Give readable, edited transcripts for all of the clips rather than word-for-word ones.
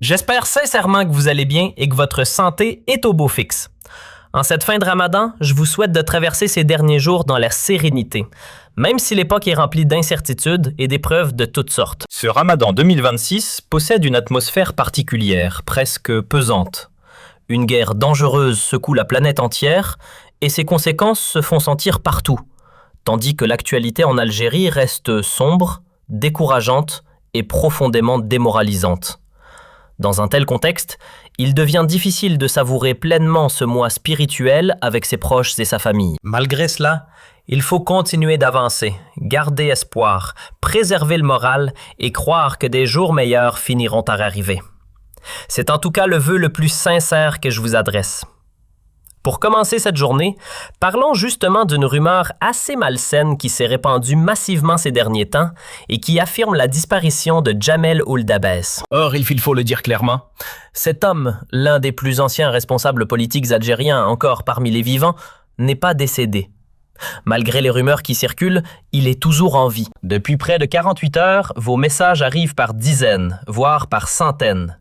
J'espère sincèrement que vous allez bien et que votre santé est au beau fixe. En cette fin de Ramadan, je vous souhaite de traverser ces derniers jours dans la sérénité, même si l'époque est remplie d'incertitudes et d'épreuves de toutes sortes. Ce Ramadan 2026 possède une atmosphère particulière, presque pesante. Une guerre dangereuse secoue la planète entière et ses conséquences se font sentir partout, tandis que l'actualité en Algérie reste sombre, décourageante et profondément démoralisante. Dans un tel contexte, il devient difficile de savourer pleinement ce mois spirituel avec ses proches et sa famille. Malgré cela, il faut continuer d'avancer, garder espoir, préserver le moral et croire que des jours meilleurs finiront par arriver. C'est en tout cas le vœu le plus sincère que je vous adresse. Pour commencer cette journée, parlons justement d'une rumeur assez malsaine qui s'est répandue massivement ces derniers temps et qui affirme la disparition de Jamel Ould-Abbès. Or, il faut le dire clairement, cet homme, l'un des plus anciens responsables politiques algériens encore parmi les vivants, n'est pas décédé. Malgré les rumeurs qui circulent, il est toujours en vie. Depuis près de 48 heures, vos messages arrivent par dizaines, voire par centaines.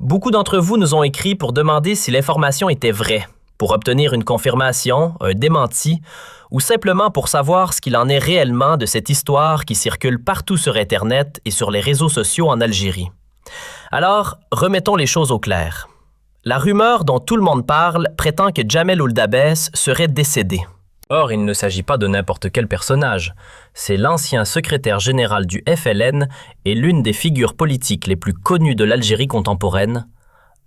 Beaucoup d'entre vous nous ont écrit pour demander si l'information était vraie, pour obtenir une confirmation, un démenti, ou simplement pour savoir ce qu'il en est réellement de cette histoire qui circule partout sur Internet et sur les réseaux sociaux en Algérie. Alors, remettons les choses au clair. La rumeur dont tout le monde parle prétend que Jamel Ould-Abbès serait décédé. Or, il ne s'agit pas de n'importe quel personnage. C'est l'ancien secrétaire général du FLN et l'une des figures politiques les plus connues de l'Algérie contemporaine,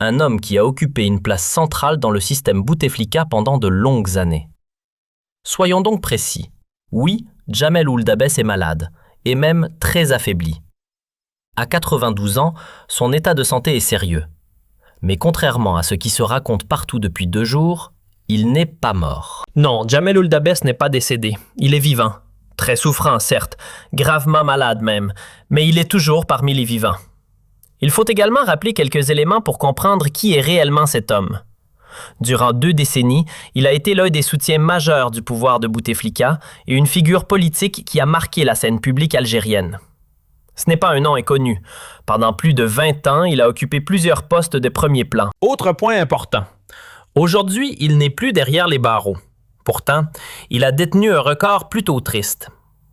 un homme qui a occupé une place centrale dans le système Bouteflika pendant de longues années. Soyons donc précis. Oui, Jamel Ould-Abbès est malade, et même très affaibli. À 92 ans, son état de santé est sérieux. Mais contrairement à ce qui se raconte partout depuis 2 jours, il n'est pas mort. Non, Jamel Ould-Abbès n'est pas décédé. Il est vivant. Très souffrant, certes, gravement malade même, mais il est toujours parmi les vivants. Il faut également rappeler quelques éléments pour comprendre qui est réellement cet homme. Durant 2 décennies, il a été l'un des soutiens majeurs du pouvoir de Bouteflika et une figure politique qui a marqué la scène publique algérienne. Ce n'est pas un nom inconnu. Pendant plus de 20 ans, il a occupé plusieurs postes de premier plan. Autre point important. Aujourd'hui, il n'est plus derrière les barreaux. Pourtant, il a détenu un record plutôt triste.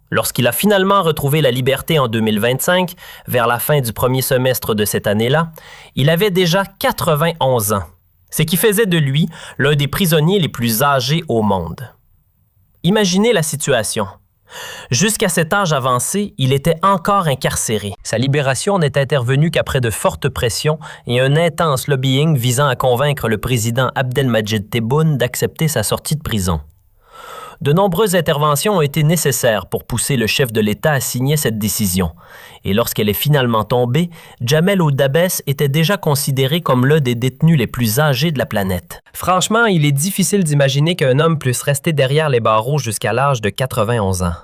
Lorsqu'il a finalement retrouvé la liberté en 2025, vers la fin du premier semestre de cette année-là, il avait déjà 91 ans, ce qui faisait de lui l'un des prisonniers les plus âgés au monde. Imaginez la situation. Jusqu'à cet âge avancé, il était encore incarcéré. Sa libération n'est intervenue qu'après de fortes pressions et un intense lobbying visant à convaincre le président Abdelmadjid Tebboune d'accepter sa sortie de prison. De nombreuses interventions ont été nécessaires pour pousser le chef de l'État à signer cette décision. Et lorsqu'elle est finalement tombée, Jamel Ould-Abbès était déjà considéré comme l'un des détenus les plus âgés de la planète. Franchement, il est difficile d'imaginer qu'un homme puisse rester derrière les barreaux jusqu'à l'âge de 91 ans.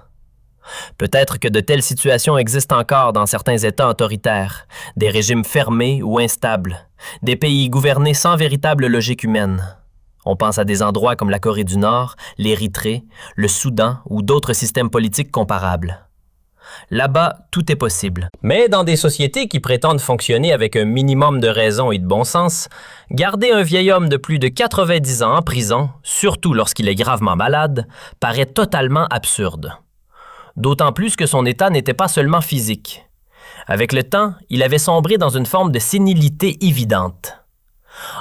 Peut-être que de telles situations existent encore dans certains États autoritaires, des régimes fermés ou instables, des pays gouvernés sans véritable logique humaine. On pense à des endroits comme la Corée du Nord, l'Érythrée, le Soudan ou d'autres systèmes politiques comparables. Là-bas, tout est possible. Mais dans des sociétés qui prétendent fonctionner avec un minimum de raison et de bon sens, garder un vieil homme de plus de 90 ans en prison, surtout lorsqu'il est gravement malade, paraît totalement absurde. D'autant plus que son état n'était pas seulement physique. Avec le temps, il avait sombré dans une forme de sénilité évidente.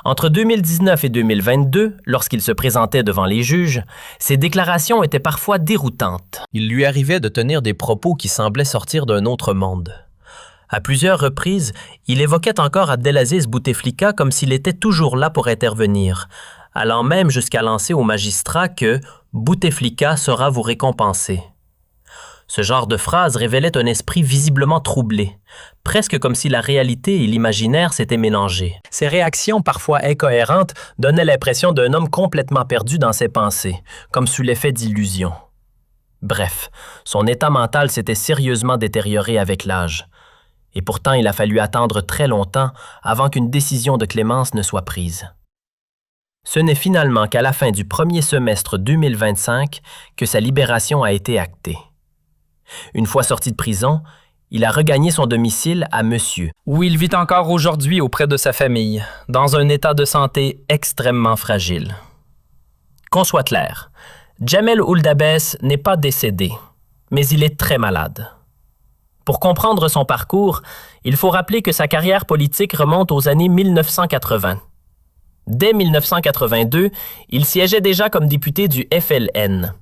Entre 2019 et 2022, lorsqu'il se présentait devant les juges, ses déclarations étaient parfois déroutantes. Il lui arrivait de tenir des propos qui semblaient sortir d'un autre monde. À plusieurs reprises, il évoquait encore Abdelaziz Bouteflika comme s'il était toujours là pour intervenir, allant même jusqu'à lancer au magistrat que « Bouteflika saura vous récompenser ». Ce genre de phrase révélait un esprit visiblement troublé, presque comme si la réalité et l'imaginaire s'étaient mélangés. Ses réactions parfois incohérentes donnaient l'impression d'un homme complètement perdu dans ses pensées, comme sous l'effet d'illusions. Bref, son état mental s'était sérieusement détérioré avec l'âge. Et pourtant, il a fallu attendre très longtemps avant qu'une décision de clémence ne soit prise. Ce n'est finalement qu'à la fin du premier semestre 2025 que sa libération a été actée. Une fois sorti de prison, il a regagné son domicile à Monsieur, où il vit encore aujourd'hui auprès de sa famille, dans un état de santé extrêmement fragile. Qu'on soit clair, Jamel Ould-Abbès n'est pas décédé, mais il est très malade. Pour comprendre son parcours, il faut rappeler que sa carrière politique remonte aux années 1980. Dès 1982, il siégeait déjà comme député du FLN.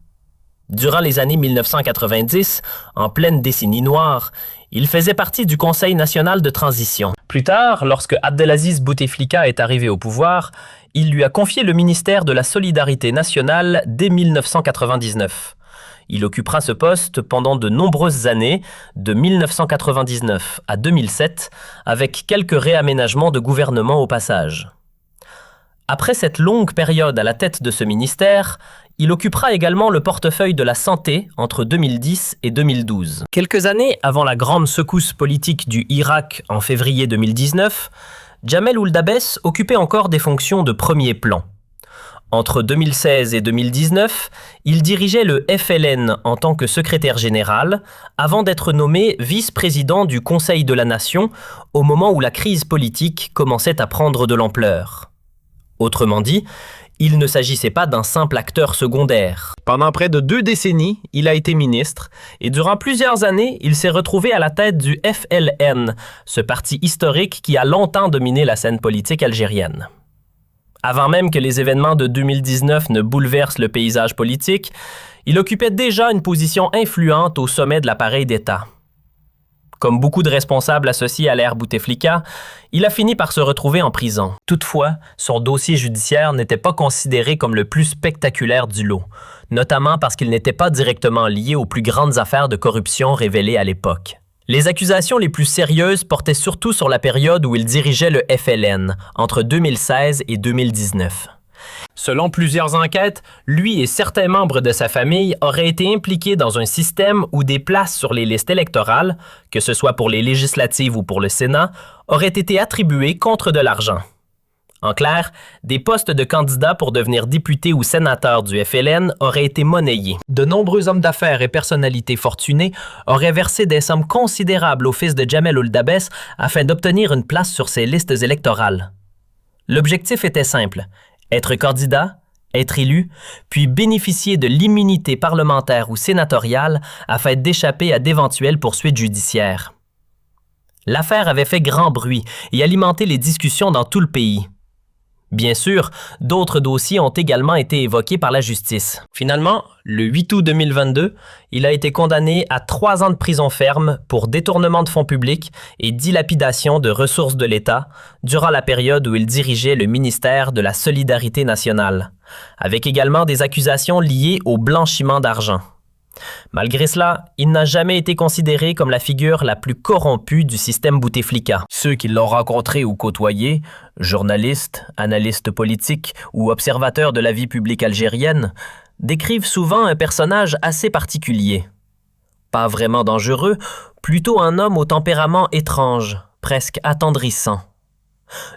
Durant les années 1990, en pleine décennie noire, il faisait partie du Conseil national de transition. Plus tard, lorsque Abdelaziz Bouteflika est arrivé au pouvoir, il lui a confié le ministère de la Solidarité nationale dès 1999. Il occupera ce poste pendant de nombreuses années, de 1999 à 2007, avec quelques réaménagements de gouvernement au passage. Après cette longue période à la tête de ce ministère, il occupera également le portefeuille de la santé entre 2010 et 2012. Quelques années avant la grande secousse politique du Irak en février 2019, Jamel Ould-Abbès occupait encore des fonctions de premier plan. Entre 2016 et 2019, il dirigeait le FLN en tant que secrétaire général, avant d'être nommé vice-président du Conseil de la Nation au moment où la crise politique commençait à prendre de l'ampleur. Autrement dit, il ne s'agissait pas d'un simple acteur secondaire. Pendant près de 2 décennies, il a été ministre et durant plusieurs années, il s'est retrouvé à la tête du FLN, ce parti historique qui a longtemps dominé la scène politique algérienne. Avant même que les événements de 2019 ne bouleversent le paysage politique, il occupait déjà une position influente au sommet de l'appareil d'État. Comme beaucoup de responsables associés à l'ère Bouteflika, il a fini par se retrouver en prison. Toutefois, son dossier judiciaire n'était pas considéré comme le plus spectaculaire du lot, notamment parce qu'il n'était pas directement lié aux plus grandes affaires de corruption révélées à l'époque. Les accusations les plus sérieuses portaient surtout sur la période où il dirigeait le FLN, entre 2016 et 2019. Selon plusieurs enquêtes, lui et certains membres de sa famille auraient été impliqués dans un système où des places sur les listes électorales, que ce soit pour les législatives ou pour le Sénat, auraient été attribuées contre de l'argent. En clair, des postes de candidats pour devenir député ou sénateur du FLN auraient été monnayés. De nombreux hommes d'affaires et personnalités fortunées auraient versé des sommes considérables au fils de Jamel Ould-Abbès afin d'obtenir une place sur ces listes électorales. L'objectif était simple: être candidat, être élu, puis bénéficier de l'immunité parlementaire ou sénatoriale afin d'échapper à d'éventuelles poursuites judiciaires. L'affaire avait fait grand bruit et alimenté les discussions dans tout le pays. Bien sûr, d'autres dossiers ont également été évoqués par la justice. Finalement, le 8 août 2022, il a été condamné à 3 ans de prison ferme pour détournement de fonds publics et dilapidation de ressources de l'État durant la période où il dirigeait le ministère de la Solidarité nationale, avec également des accusations liées au blanchiment d'argent. Malgré cela, il n'a jamais été considéré comme la figure la plus corrompue du système Bouteflika. Ceux qui l'ont rencontré ou côtoyé, journalistes, analystes politiques ou observateurs de la vie publique algérienne, décrivent souvent un personnage assez particulier. Pas vraiment dangereux, plutôt un homme au tempérament étrange, presque attendrissant.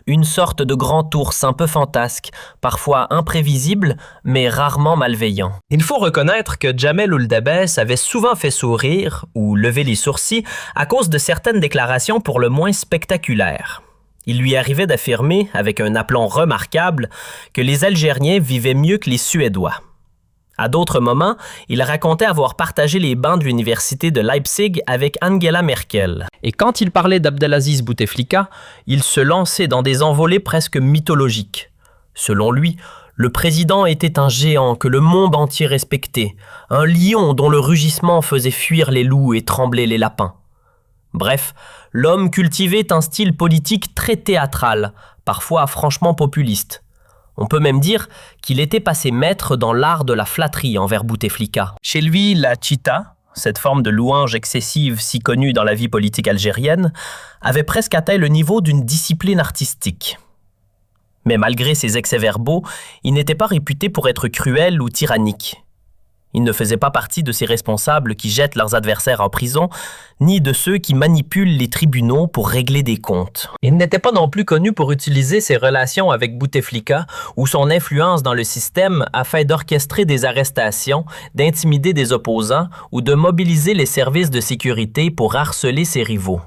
Une sorte de grand ours un peu fantasque, parfois imprévisible, mais rarement malveillant. Il faut reconnaître que Jamel Ould-Abbès avait souvent fait sourire ou lever les sourcils à cause de certaines déclarations pour le moins spectaculaires. Il lui arrivait d'affirmer, avec un aplomb remarquable, que les Algériens vivaient mieux que les Suédois. À d'autres moments, il racontait avoir partagé les bancs de l'université de Leipzig avec Angela Merkel. Et quand il parlait d'Abdelaziz Bouteflika, il se lançait dans des envolées presque mythologiques. Selon lui, le président était un géant que le monde entier respectait, un lion dont le rugissement faisait fuir les loups et trembler les lapins. Bref, l'homme cultivait un style politique très théâtral, parfois franchement populiste. On peut même dire qu'il était passé maître dans l'art de la flatterie envers Bouteflika. Chez lui, la chita, cette forme de louange excessive si connue dans la vie politique algérienne, avait presque atteint le niveau d'une discipline artistique. Mais malgré ses excès verbaux, il n'était pas réputé pour être cruel ou tyrannique. Il ne faisait pas partie de ces responsables qui jettent leurs adversaires en prison, ni de ceux qui manipulent les tribunaux pour régler des comptes. Il n'était pas non plus connu pour utiliser ses relations avec Bouteflika ou son influence dans le système afin d'orchestrer des arrestations, d'intimider des opposants ou de mobiliser les services de sécurité pour harceler ses rivaux.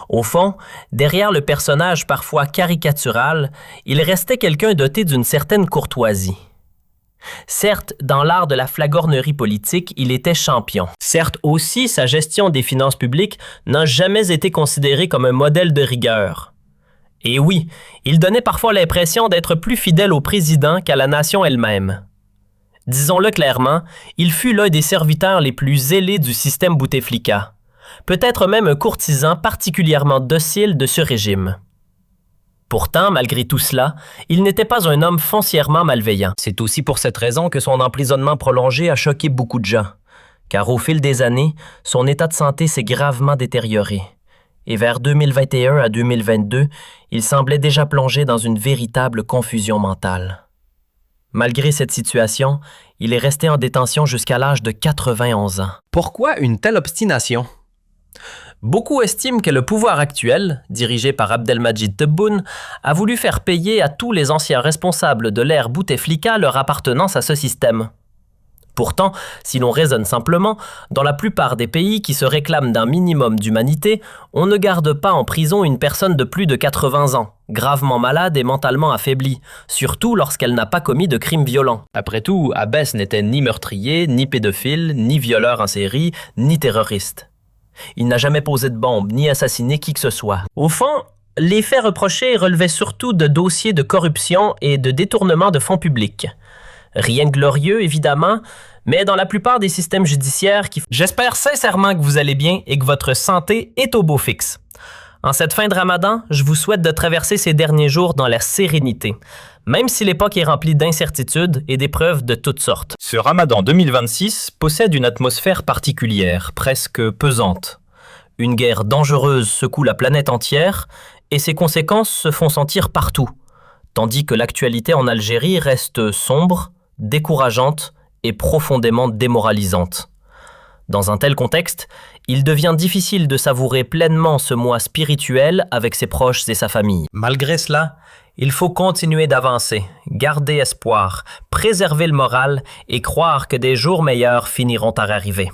Au fond, derrière le personnage parfois caricatural, il restait quelqu'un doté d'une certaine courtoisie. Certes, dans l'art de la flagornerie politique, il était champion. Certes aussi, sa gestion des finances publiques n'a jamais été considérée comme un modèle de rigueur. Et oui, il donnait parfois l'impression d'être plus fidèle au président qu'à la nation elle-même. Disons-le clairement, il fut l'un des serviteurs les plus zélés du système Bouteflika, peut-être même un courtisan particulièrement docile de ce régime. Pourtant, malgré tout cela, il n'était pas un homme foncièrement malveillant. C'est aussi pour cette raison que son emprisonnement prolongé a choqué beaucoup de gens, car au fil des années, son état de santé s'est gravement détérioré. Et vers 2021 à 2022, il semblait déjà plongé dans une véritable confusion mentale. Malgré cette situation, il est resté en détention jusqu'à l'âge de 91 ans. Pourquoi une telle obstination? Beaucoup estiment que le pouvoir actuel, dirigé par Abdelmadjid Tebboune, a voulu faire payer à tous les anciens responsables de l'ère Bouteflika leur appartenance à ce système. Pourtant, si l'on raisonne simplement, dans la plupart des pays qui se réclament d'un minimum d'humanité, on ne garde pas en prison une personne de plus de 80 ans, gravement malade et mentalement affaiblie, surtout lorsqu'elle n'a pas commis de crimes violents. Après tout, Abbès n'était ni meurtrier, ni pédophile, ni violeur en série, ni terroriste. Il n'a jamais posé de bombe, ni assassiné qui que ce soit. Au fond, les faits reprochés relevaient surtout de dossiers de corruption et de détournement de fonds publics. Rien de glorieux, évidemment, mais dans la plupart des systèmes judiciaires qui... J'espère sincèrement que vous allez bien et que votre santé est au beau fixe. En cette fin de Ramadan, je vous souhaite de traverser ces derniers jours dans la sérénité, même si l'époque est remplie d'incertitudes et d'épreuves de toutes sortes. Ce Ramadan 2026 possède une atmosphère particulière, presque pesante. Une guerre dangereuse secoue la planète entière et ses conséquences se font sentir partout, tandis que l'actualité en Algérie reste sombre, décourageante et profondément démoralisante. Dans un tel contexte, il devient difficile de savourer pleinement ce mois spirituel avec ses proches et sa famille. Malgré cela, il faut continuer d'avancer, garder espoir, préserver le moral et croire que des jours meilleurs finiront par arriver.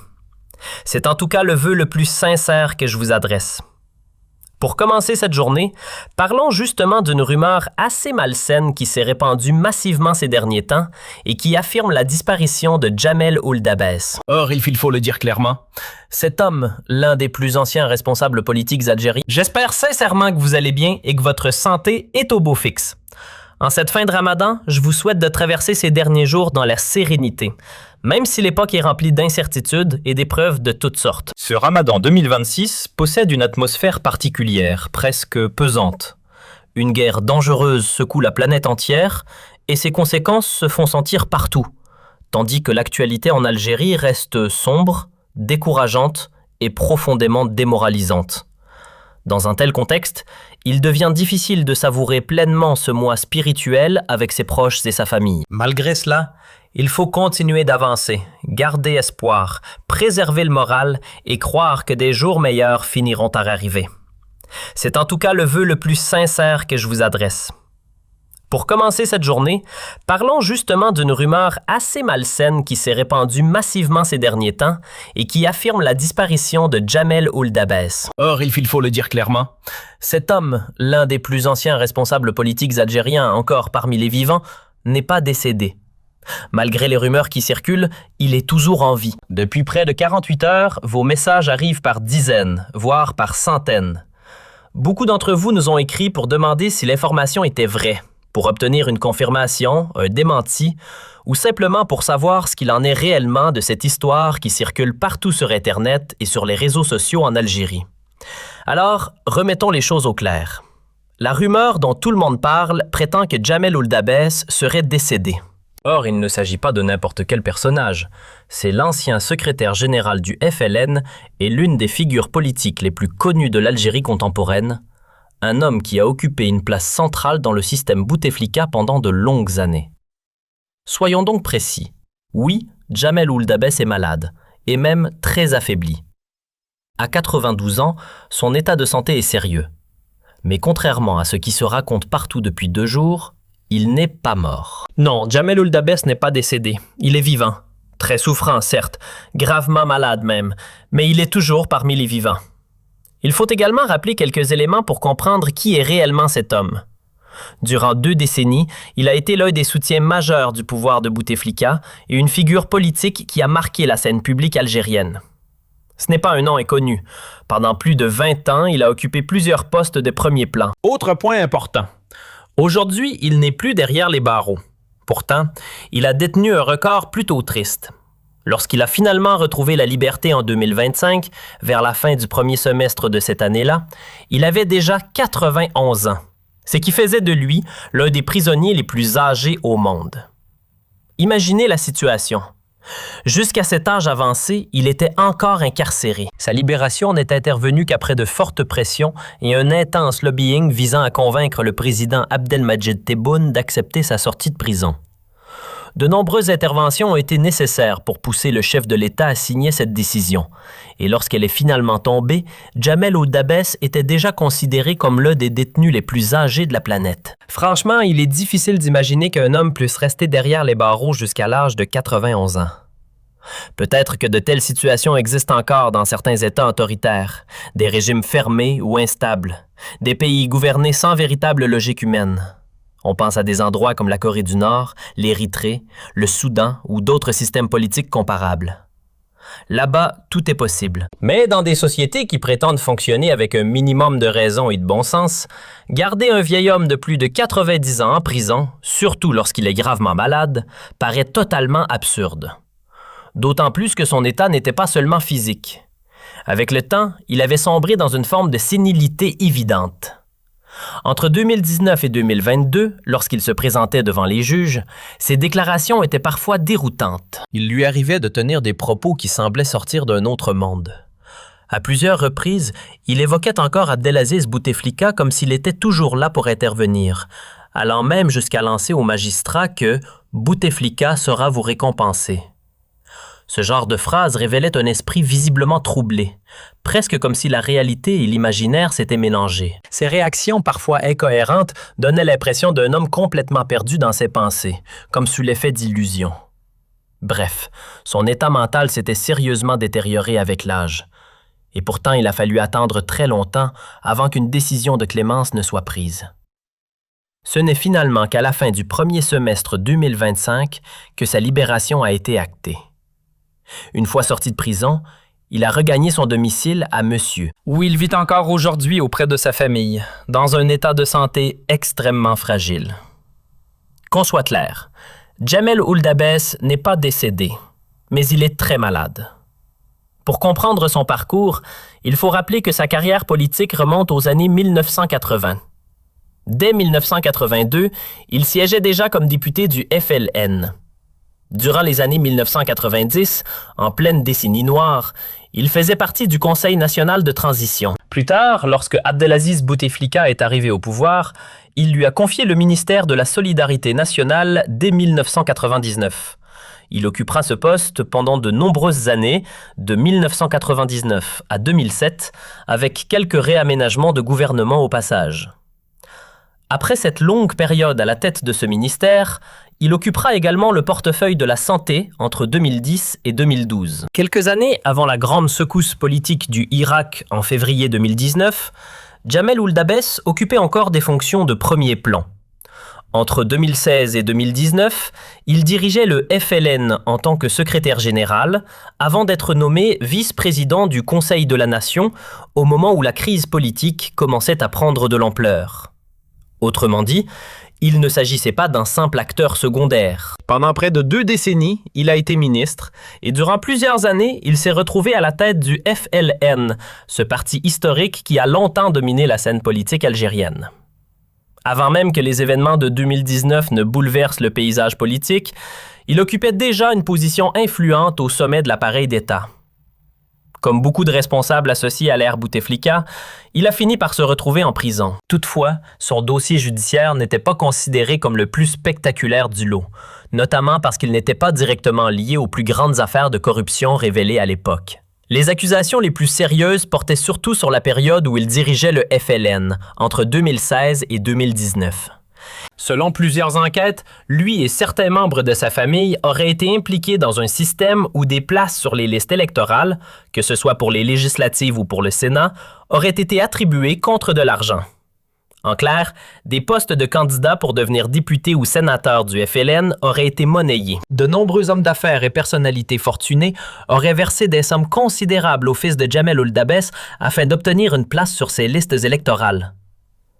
C'est en tout cas le vœu le plus sincère que je vous adresse. Pour commencer cette journée, parlons justement d'une rumeur assez malsaine qui s'est répandue massivement ces derniers temps et qui affirme la disparition de Jamel Ould Abbès. Or, il faut le dire clairement. Cet homme, l'un des plus anciens responsables politiques algériens, j'espère sincèrement que vous allez bien et que votre santé est au beau fixe. En cette fin de Ramadan, je vous souhaite de traverser ces derniers jours dans la sérénité, même si l'époque est remplie d'incertitudes et d'épreuves de toutes sortes. Ce Ramadan 2026 possède une atmosphère particulière, presque pesante. Une guerre dangereuse secoue la planète entière et ses conséquences se font sentir partout, tandis que l'actualité en Algérie reste sombre, décourageante et profondément démoralisante. Dans un tel contexte, il devient difficile de savourer pleinement ce mois spirituel avec ses proches et sa famille. Malgré cela, il faut continuer d'avancer, garder espoir, préserver le moral et croire que des jours meilleurs finiront par arriver. C'est en tout cas le vœu le plus sincère que je vous adresse. Pour commencer cette journée, parlons justement d'une rumeur assez malsaine qui s'est répandue massivement ces derniers temps et qui affirme la disparition de Jamel Ould Abbès. Or, il faut le dire clairement. Cet homme, l'un des plus anciens responsables politiques algériens encore parmi les vivants, n'est pas décédé. Malgré les rumeurs qui circulent, il est toujours en vie. Depuis près de 48 heures, vos messages arrivent par dizaines, voire par centaines. Beaucoup d'entre vous nous ont écrit pour demander si l'information était vraie, pour obtenir une confirmation, un démenti, ou simplement pour savoir ce qu'il en est réellement de cette histoire qui circule partout sur Internet et sur les réseaux sociaux en Algérie. Alors, remettons les choses au clair. La rumeur dont tout le monde parle prétend que Jamel Ould Abbès serait décédé. Or, il ne s'agit pas de n'importe quel personnage. C'est l'ancien secrétaire général du FLN et l'une des figures politiques les plus connues de l'Algérie contemporaine, un homme qui a occupé une place centrale dans le système Bouteflika pendant de longues années. Soyons donc précis. Oui, Jamel Ould-Abbès est malade, et même très affaibli. À 92 ans, son état de santé est sérieux. Mais contrairement à ce qui se raconte partout depuis 2 jours, il n'est pas mort. Non, Jamel Ould-Abbès n'est pas décédé. Il est vivant. Très souffrant, certes, gravement malade même, mais il est toujours parmi les vivants. Il faut également rappeler quelques éléments pour comprendre qui est réellement cet homme. Durant 2 décennies, il a été l'un des soutiens majeurs du pouvoir de Bouteflika et une figure politique qui a marqué la scène publique algérienne. Ce n'est pas un nom inconnu. Pendant plus de 20 ans, il a occupé plusieurs postes de premier plan. Autre point important. Aujourd'hui, il n'est plus derrière les barreaux. Pourtant, il a détenu un record plutôt triste. Lorsqu'il a finalement retrouvé la liberté en 2025, vers la fin du premier semestre de cette année-là, il avait déjà 91 ans, ce qui faisait de lui l'un des prisonniers les plus âgés au monde. Imaginez la situation. Jusqu'à cet âge avancé, il était encore incarcéré. Sa libération n'est intervenue qu'après de fortes pressions et un intense lobbying visant à convaincre le président Abdelmadjid Tebboune d'accepter sa sortie de prison. De nombreuses interventions ont été nécessaires pour pousser le chef de l'État à signer cette décision. Et lorsqu'elle est finalement tombée, Jamel Ould-Abbès était déjà considéré comme l'un des détenus les plus âgés de la planète. Franchement, il est difficile d'imaginer qu'un homme puisse rester derrière les barreaux jusqu'à l'âge de 91 ans. Peut-être que de telles situations existent encore dans certains États autoritaires, des régimes fermés ou instables, des pays gouvernés sans véritable logique humaine. On pense à des endroits comme la Corée du Nord, l'Érythrée, le Soudan ou d'autres systèmes politiques comparables. Là-bas, tout est possible. Mais dans des sociétés qui prétendent fonctionner avec un minimum de raison et de bon sens, garder un vieil homme de plus de 90 ans en prison, surtout lorsqu'il est gravement malade, paraît totalement absurde. D'autant plus que son état n'était pas seulement physique. Avec le temps, il avait sombré dans une forme de sénilité évidente. Entre 2019 et 2022, lorsqu'il se présentait devant les juges, ses déclarations étaient parfois déroutantes. Il lui arrivait de tenir des propos qui semblaient sortir d'un autre monde. À plusieurs reprises, il évoquait encore Abdelaziz Bouteflika comme s'il était toujours là pour intervenir, allant même jusqu'à lancer au magistrat que « Bouteflika saura vous récompenser ». Ce genre de phrase révélait un esprit visiblement troublé, presque comme si la réalité et l'imaginaire s'étaient mélangés. Ses réactions parfois incohérentes donnaient l'impression d'un homme complètement perdu dans ses pensées, comme sous l'effet d'illusions. Bref, son état mental s'était sérieusement détérioré avec l'âge. Et pourtant, il a fallu attendre très longtemps avant qu'une décision de clémence ne soit prise. Ce n'est finalement qu'à la fin du premier semestre 2025 que sa libération a été actée. Une fois sorti de prison, il a regagné son domicile à Monsieur, où il vit encore aujourd'hui auprès de sa famille, dans un état de santé extrêmement fragile. Qu'on soit clair, Jamel Ould-Abbès n'est pas décédé, mais il est très malade. Pour comprendre son parcours, il faut rappeler que sa carrière politique remonte aux années 1980. Dès 1982, il siégeait déjà comme député du FLN. Durant les années 1990, en pleine décennie noire, il faisait partie du Conseil national de transition. Plus tard, lorsque Abdelaziz Bouteflika est arrivé au pouvoir, il lui a confié le ministère de la Solidarité nationale dès 1999. Il occupera ce poste pendant de nombreuses années, de 1999 à 2007, avec quelques réaménagements de gouvernement au passage. Après cette longue période à la tête de ce ministère, il occupera également le portefeuille de la santé entre 2010 et 2012. Quelques années avant la grande secousse politique du Irak en février 2019, Jamel Ould-Abbès occupait encore des fonctions de premier plan. Entre 2016 et 2019, il dirigeait le FLN en tant que secrétaire général, avant d'être nommé vice-président du Conseil de la Nation au moment où la crise politique commençait à prendre de l'ampleur. Autrement dit, il ne s'agissait pas d'un simple acteur secondaire. Pendant près de 2 décennies, il a été ministre et durant plusieurs années, il s'est retrouvé à la tête du FLN, ce parti historique qui a longtemps dominé la scène politique algérienne. Avant même que les événements de 2019 ne bouleversent le paysage politique, il occupait déjà une position influente au sommet de l'appareil d'État. Comme beaucoup de responsables associés à l'ère Bouteflika, il a fini par se retrouver en prison. Toutefois, son dossier judiciaire n'était pas considéré comme le plus spectaculaire du lot, notamment parce qu'il n'était pas directement lié aux plus grandes affaires de corruption révélées à l'époque. Les accusations les plus sérieuses portaient surtout sur la période où il dirigeait le FLN, entre 2016 et 2019. Selon plusieurs enquêtes, lui et certains membres de sa famille auraient été impliqués dans un système où des places sur les listes électorales, que ce soit pour les législatives ou pour le Sénat, auraient été attribuées contre de l'argent. En clair, des postes de candidats pour devenir député ou sénateur du FLN auraient été monnayés. De nombreux hommes d'affaires et personnalités fortunées auraient versé des sommes considérables au fils de Jamel Ould-Dabès afin d'obtenir une place sur ces listes électorales.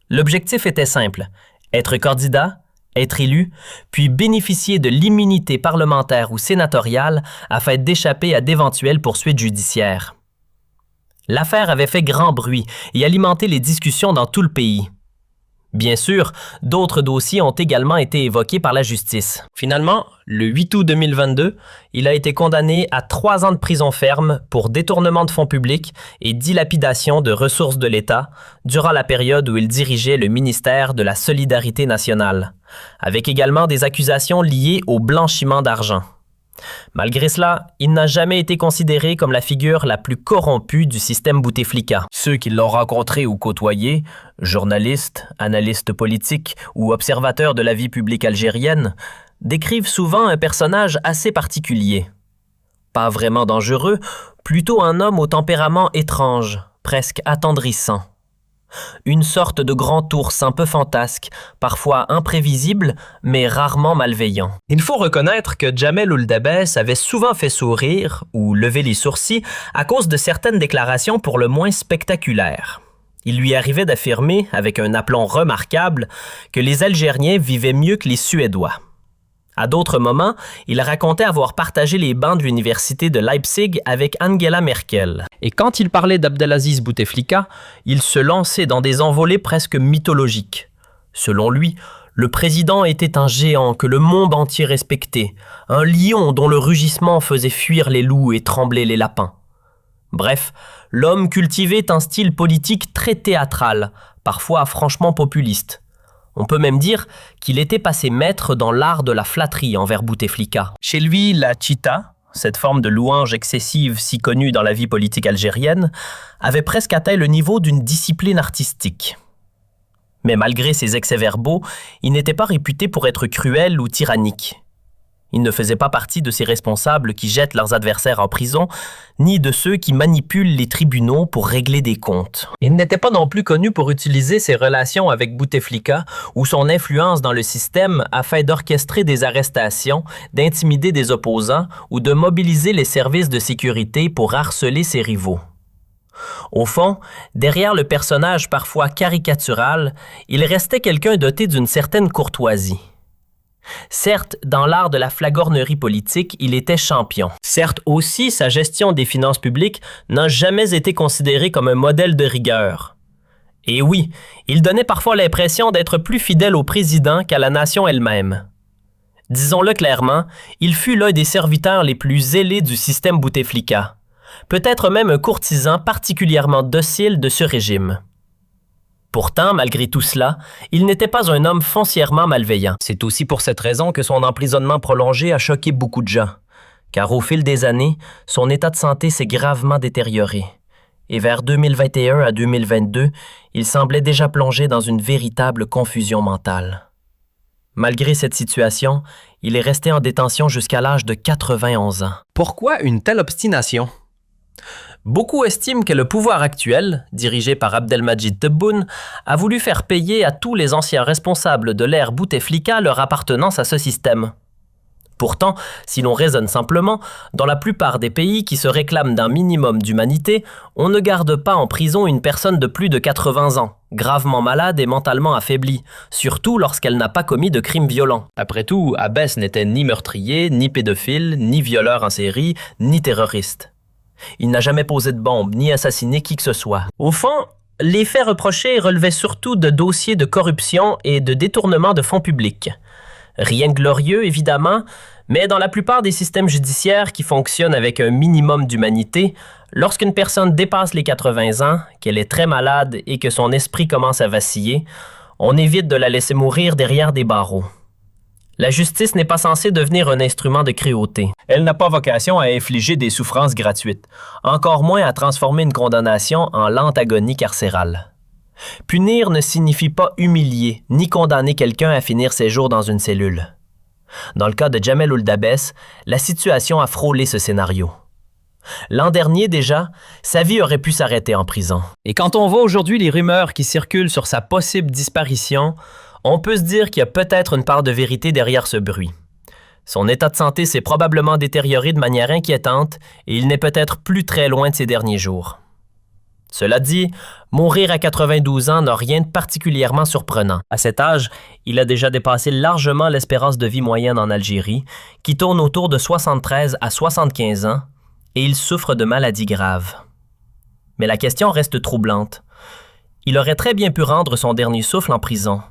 L'objectif était simple: être candidat, être élu, puis bénéficier de l'immunité parlementaire ou sénatoriale afin d'échapper à d'éventuelles poursuites judiciaires. L'affaire avait fait grand bruit et alimenté les discussions dans tout le pays. Bien sûr, d'autres dossiers ont également été évoqués par la justice. Finalement, le 8 août 2022, il a été condamné à 3 ans de prison ferme pour détournement de fonds publics et dilapidation de ressources de l'État durant la période où il dirigeait le ministère de la Solidarité nationale, avec également des accusations liées au blanchiment d'argent. Malgré cela, il n'a jamais été considéré comme la figure la plus corrompue du système Bouteflika. Ceux qui l'ont rencontré ou côtoyé, journalistes, analystes politiques ou observateurs de la vie publique algérienne, décrivent souvent un personnage assez particulier. Pas vraiment dangereux, plutôt un homme au tempérament étrange, presque attendrissant. Une sorte de grand ours un peu fantasque, parfois imprévisible, mais rarement malveillant. Il faut reconnaître que Jamel Ould-Dabès avait souvent fait sourire ou lever les sourcils à cause de certaines déclarations pour le moins spectaculaires. Il lui arrivait d'affirmer, avec un aplomb remarquable, que les Algériens vivaient mieux que les Suédois. À d'autres moments, il racontait avoir partagé les bancs de l'université de Leipzig avec Angela Merkel. Et quand il parlait d'Abdelaziz Bouteflika, il se lançait dans des envolées presque mythologiques. Selon lui, le président était un géant que le monde entier respectait, un lion dont le rugissement faisait fuir les loups et trembler les lapins. Bref, l'homme cultivait un style politique très théâtral, parfois franchement populiste. On peut même dire qu'il était passé maître dans l'art de la flatterie envers Bouteflika. Chez lui, la chita, cette forme de louange excessive si connue dans la vie politique algérienne, avait presque atteint le niveau d'une discipline artistique. Mais malgré ses excès verbaux, il n'était pas réputé pour être cruel ou tyrannique. Il ne faisait pas partie de ces responsables qui jettent leurs adversaires en prison, ni de ceux qui manipulent les tribunaux pour régler des comptes. Il n'était pas non plus connu pour utiliser ses relations avec Bouteflika ou son influence dans le système afin d'orchestrer des arrestations, d'intimider des opposants ou de mobiliser les services de sécurité pour harceler ses rivaux. Au fond, derrière le personnage parfois caricatural, il restait quelqu'un doté d'une certaine courtoisie. Certes, dans l'art de la flagornerie politique, il était champion. Certes aussi, sa gestion des finances publiques n'a jamais été considérée comme un modèle de rigueur. Et oui, il donnait parfois l'impression d'être plus fidèle au président qu'à la nation elle-même. Disons-le clairement, il fut l'un des serviteurs les plus zélés du système Bouteflika, peut-être même un courtisan particulièrement docile de ce régime. Pourtant, malgré tout cela, il n'était pas un homme foncièrement malveillant. C'est aussi pour cette raison que son emprisonnement prolongé a choqué beaucoup de gens, car au fil des années, son état de santé s'est gravement détérioré. Et vers 2021 à 2022, il semblait déjà plongé dans une véritable confusion mentale. Malgré cette situation, il est resté en détention jusqu'à l'âge de 91 ans. Pourquoi une telle obstination? Beaucoup estiment que le pouvoir actuel, dirigé par Abdelmadjid Tebboune, a voulu faire payer à tous les anciens responsables de l'ère Bouteflika leur appartenance à ce système. Pourtant, si l'on raisonne simplement, dans la plupart des pays qui se réclament d'un minimum d'humanité, on ne garde pas en prison une personne de plus de 80 ans, gravement malade et mentalement affaiblie, surtout lorsqu'elle n'a pas commis de crimes violents. Après tout, Abbès n'était ni meurtrier, ni pédophile, ni violeur en série, ni terroriste. Il n'a jamais posé de bombe, ni assassiné qui que ce soit. Au fond, les faits reprochés relevaient surtout de dossiers de corruption et de détournement de fonds publics. Rien de glorieux, évidemment, mais dans la plupart des systèmes judiciaires qui fonctionnent avec un minimum d'humanité, lorsqu'une personne dépasse les 80 ans, qu'elle est très malade et que son esprit commence à vaciller, on évite de la laisser mourir derrière des barreaux. La justice n'est pas censée devenir un instrument de cruauté. Elle n'a pas vocation à infliger des souffrances gratuites, encore moins à transformer une condamnation en lente agonie carcérale. Punir ne signifie pas humilier ni condamner quelqu'un à finir ses jours dans une cellule. Dans le cas de Jamel Ould-Dabès, la situation a frôlé ce scénario. L'an dernier déjà, sa vie aurait pu s'arrêter en prison. Et quand on voit aujourd'hui les rumeurs qui circulent sur sa possible disparition, on peut se dire qu'il y a peut-être une part de vérité derrière ce bruit. Son état de santé s'est probablement détérioré de manière inquiétante et il n'est peut-être plus très loin de ses derniers jours. Cela dit, mourir à 92 ans n'a rien de particulièrement surprenant. À cet âge, il a déjà dépassé largement l'espérance de vie moyenne en Algérie, qui tourne autour de 73 à 75 ans, et il souffre de maladies graves. Mais la question reste troublante. Il aurait très bien pu rendre son dernier souffle en prison.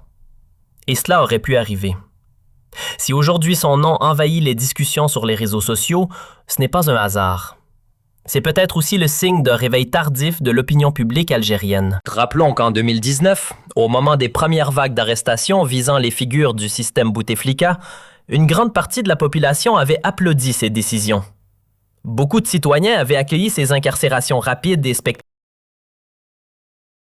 Et cela aurait pu arriver. Si aujourd'hui son nom envahit les discussions sur les réseaux sociaux, ce n'est pas un hasard. C'est peut-être aussi le signe d'un réveil tardif de l'opinion publique algérienne. Rappelons qu'en 2019, au moment des premières vagues d'arrestations visant les figures du système Bouteflika, une grande partie de la population avait applaudi ces décisions. Beaucoup de citoyens avaient accueilli ces incarcérations rapides et spectaculaires